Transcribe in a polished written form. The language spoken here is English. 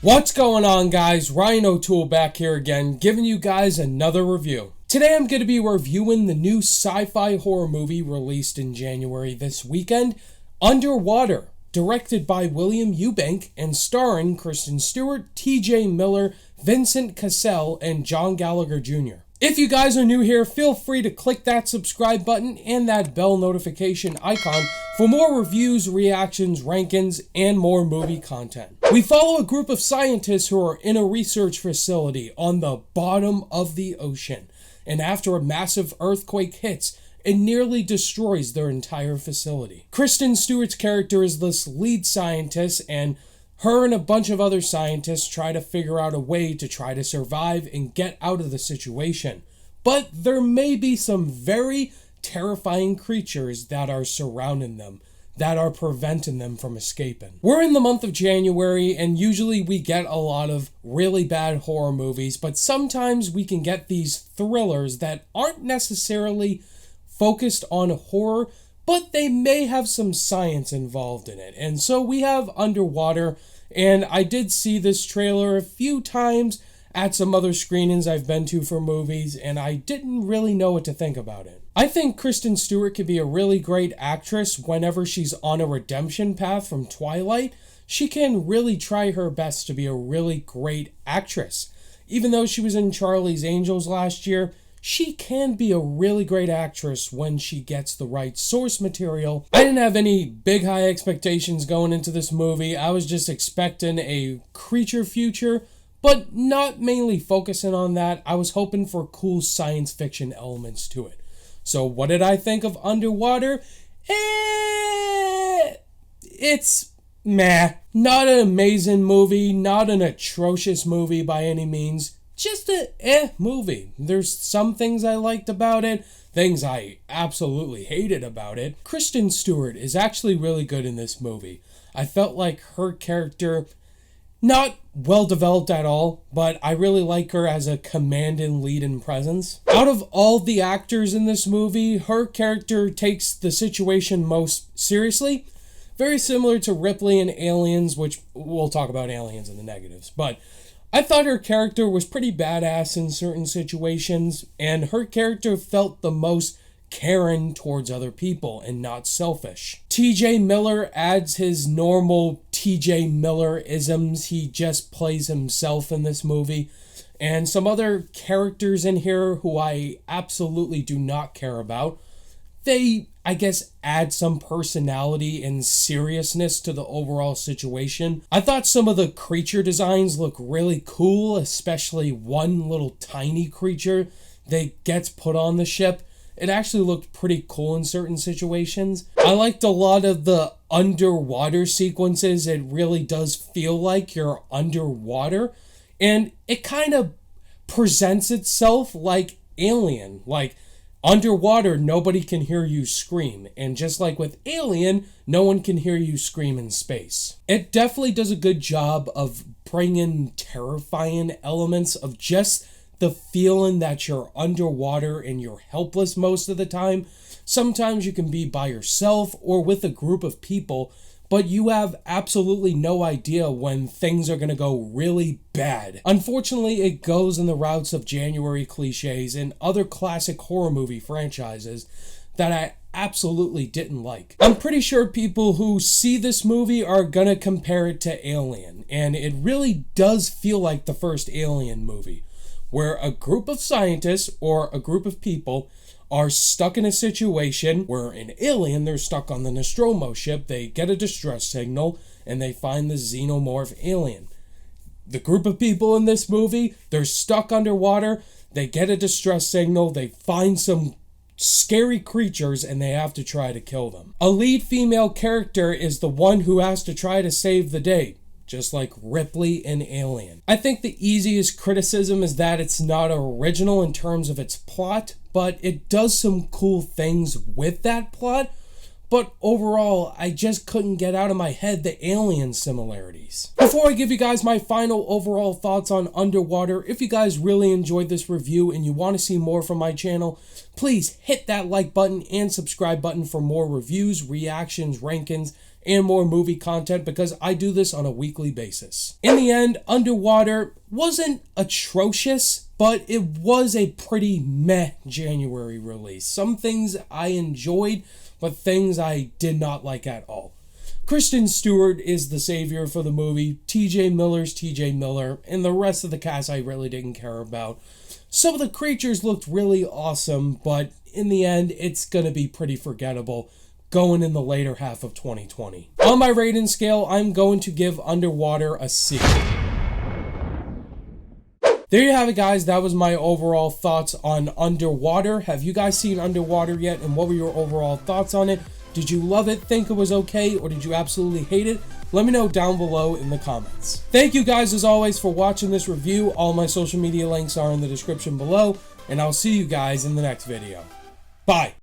What's going on, guys? Ryan O'Toole back here again, giving you guys another review. Today I'm going to be reviewing the new sci-fi horror movie released in January this weekend, Underwater, directed by William Eubank and starring Kristen Stewart, TJ Miller, Vincent Cassell, and John Gallagher Jr. If you guys are new here, feel free to click that subscribe button and that bell notification icon for more reviews, reactions, rankings, and more movie content. We follow a group of scientists who are in a research facility on the bottom of the ocean, and after a massive earthquake hits, it nearly destroys their entire facility. Kristen Stewart's character is this lead scientist, and her and a bunch of other scientists try to figure out a way to try to survive and get out of the situation. But there may be some very terrifying creatures that are surrounding them, that are preventing them from escaping. We're in the month of January, and usually we get a lot of really bad horror movies, but sometimes we can get these thrillers that aren't necessarily focused on horror, but they may have some science involved in it. And so we have Underwater, and I did see this trailer a few times at some other screenings I've been to for movies, and I didn't really know what to think about it. I think Kristen Stewart could be a really great actress whenever she's on a redemption path from Twilight. She can really try her best to be a really great actress. Even though she was in Charlie's Angels last year, she can be a really great actress when she gets the right source material. I didn't have any big high expectations going into this movie. I was just expecting a creature future, but not mainly focusing on that. I was hoping for cool science fiction elements to it. So what did I think of Underwater? It's meh. Not an amazing movie, not an atrocious movie by any means. Just a movie. There's some things I liked about it, things I absolutely hated about it. Kristen Stewart is actually really good in this movie. I felt like her character, not well developed at all, but I really like her as a commanding lead and presence. Out of all the actors in this movie, her character takes the situation most seriously. Very similar to Ripley in Aliens, which we'll talk about Aliens in the negatives, but I thought her character was pretty badass in certain situations, and her character felt the most caring towards other people and not selfish. TJ Miller adds his normal TJ Miller-isms. He just plays himself in this movie. And some other characters in here who I absolutely do not care about. They, I guess, add some personality and seriousness to the overall situation. I thought some of the creature designs look really cool, especially one little tiny creature that gets put on the ship. It actually looked pretty cool in certain situations. I liked a lot of the underwater sequences. It really does feel like you're underwater, and it kind of presents itself like Alien. Like, underwater, nobody can hear you scream. And just like with Alien, no one can hear you scream in space. It definitely does a good job of bringing terrifying elements of just the feeling that you're underwater and you're helpless most of the time. Sometimes you can be by yourself or with a group of people, but you have absolutely no idea when things are going to go really bad. Unfortunately, it goes in the routes of January cliches and other classic horror movie franchises that I absolutely didn't like. I'm pretty sure people who see this movie are going to compare it to Alien, and it really does feel like the first Alien movie, where a group of scientists or a group of people are stuck in a situation where in Alien, they're stuck on the Nostromo ship, they get a distress signal, and they find the xenomorph alien. The group of people in this movie, they're stuck underwater, they get a distress signal, they find some scary creatures, and they have to try to kill them. A lead female character is the one who has to try to save the day, just like Ripley in Alien. I think the easiest criticism is that it's not original in terms of its plot, but it does some cool things with that plot. But overall, I just couldn't get out of my head the Alien similarities. Before I give you guys my final overall thoughts on Underwater, if you guys really enjoyed this review and you want to see more from my channel, please hit that like button and subscribe button for more reviews, reactions, rankings, and more movie content because I do this on a weekly basis. In the end, Underwater wasn't atrocious, but it was a pretty meh January release. Some things I enjoyed, but things I did not like at all. Kristen Stewart is the savior for the movie, TJ Miller's TJ Miller, and the rest of the cast I really didn't care about. Some of the creatures looked really awesome, but in the end, it's gonna be pretty forgettable going in the later half of 2020. On my rating scale, I'm going to give Underwater a C. There you have it, guys. That was my overall thoughts on Underwater. Have you guys seen Underwater yet, and what were your overall thoughts on it? Did you love it, think it was okay, or did you absolutely hate it? Let me know down below in the comments. Thank you guys as always for watching this review. All my social media links are in the description below, and I'll see you guys in the next video. Bye.